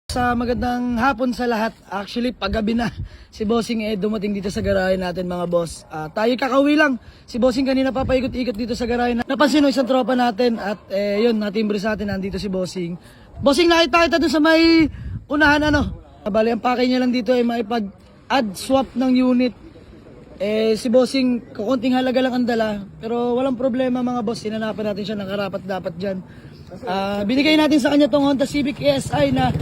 Sa magandang hapon sa lahat. Actually, paggabi na si Bossing dumating dito sa garahe natin mga boss. Tayo kakauwi lang. Si Bossing kanina papaikot-ikot dito sa garahe. Napansin no isang tropa natin at yun, natimbre sa atin, nandito si Bossing. Bossing, nakita kita dun sa may unahan ano. Bali, ang pakay niya lang dito ay maipag-add swap ng unit. Si Bossing, kukunting halaga lang ang dala. Pero walang problema mga boss, sinanapan natin siya ng karapat-dapat dyan. Binigay natin sa kanya tong Honda Civic ESI na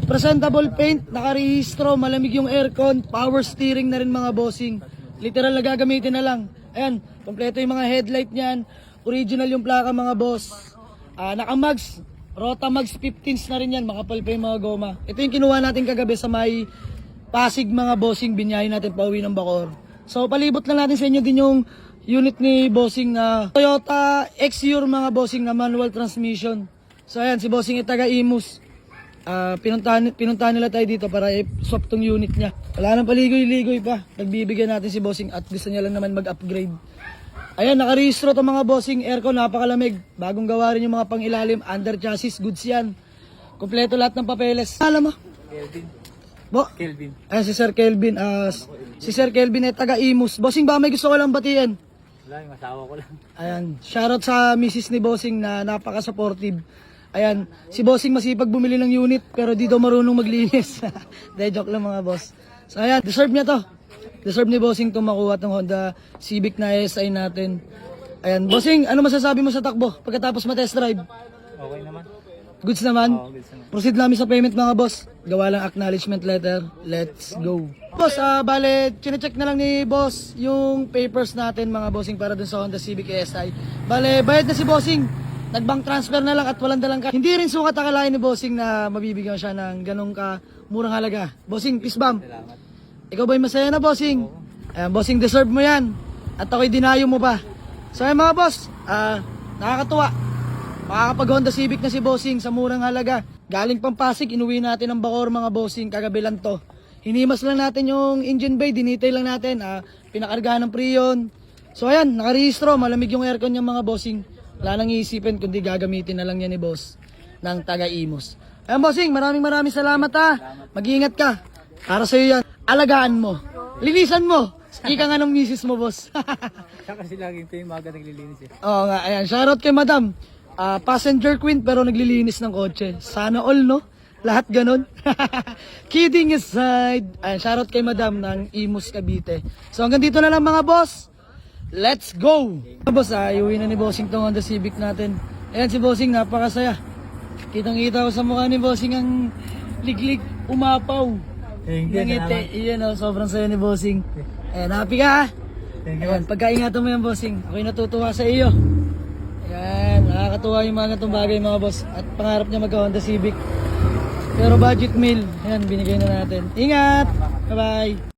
presentable paint, nakarehistro, malamig yung aircon, power steering na rin mga bossing. Literal na gagamitin na lang. Ayan, kompleto yung mga headlight niyan. Original yung plaka mga boss. Naka-mags, Rota Mags 15s na rin yan, makapal pa yung mga goma. Ito yung kinuha natin kagabi sa may Pasig mga bossing, binyahin natin pauwi ng Bacoor. So palibot lang natin sa inyo din yung unit ni bossing na Toyota Exure mga bossing na manual transmission. So ayan, si bossing taga Imus. Pinuntahan nila tayo dito para i-swap tong unit niya. Wala nang paligoy-ligoy pa. Nagbibigyan natin si bossing at gusto niya lang naman mag-upgrade. Ayan, nakarehistro to mga bossing. Aircon, napakalamig. Bagong gawa rin yung mga pang-ilalim. Under chassis, goods yan. Kompleto lahat ng papeles. Alam mo? Kelvin. Kelvin. Ayan, si Sir Kelvin. Si Sir Kelvin ay taga Imus. Bossing, ba may gusto ko lang batiin? Wala, yung asawa ko lang. Ayan, shoutout sa Mrs. ni bossing na napaka-supportive. Ayan, si bossing masipag bumili ng unit pero di daw marunong maglinis. De, joke lang mga boss. So ayan, deserve niya to. Deserve ni bossing to makuha tong Honda Civic na SI natin. Ayan, bossing, ano masasabi mo sa takbo pagkatapos ma-test drive? Okay naman. Goods naman? Oo, goods naman. Proceed namin sa payment mga boss. Gawa lang acknowledgement letter. Let's go. Boss, bale, chinecheck na lang ni boss yung papers natin mga bossing para dun sa Honda Civic SI. Bale, bayad na si bossing. Nag-bank transfer na lang at walang dalang ka. Hindi rin sukat akalain ni bossing na mabibigyan siya ng ganong ka murang halaga. Bossing, peace bomb. Salamat. Ikaw ba'y masaya na bossing? Ayan, bossing, deserve mo yan. At ako'y dinayo mo pa. So ayan mga boss, nakakatuwa. Makakapag Honda Civic na si bossing sa murang halaga. Galing pang Pasig, inuwi natin ang Bacoor mga bossing, kagabi lang to. Hinimas lang natin yung engine bay, dinetail lang natin. Pinakargahan ng Prion. So ayan, nakarehistro, malamig yung aircon niya mga bossing. Wala nang iisipin kundi gagamitin na lang yan ni boss ng taga Imus. Ayan bossing, maraming salamat ha. Mag-iingat ka. Para sa'yo yan, alagaan mo. Linisan mo. Ika nga ng misis mo boss. Siya kasi laging ito yung maga naglilinis eh. Oo nga, ayan. Shoutout kay madam. Passenger queen pero naglilinis ng kotse. Sana all no? Lahat ganun. Kidding aside. Ayan, shoutout kay madam ng Imus Cavite. So hanggang dito na lang mga boss. Let's go! Boss, iuwi na ni bossing tong Honda Civic natin. Ayan si bossing, napakasaya. Kitang-kita ko sa mukha ni bossing ang liglig, umapaw. Thank you. Nangiti. Iyan sobrang saya ni bossing. Ayan, happy ka ha? Thank you. Ayan, pagkaingatan mo yan bossing. Ako'y natutuwa sa iyo. Ayan, nakakatuwa yung mga itong bagay mga boss. At pangarap niya magka-Honda Civic. Pero budget meal, ayan, binigay na natin. Ingat! Bye-bye!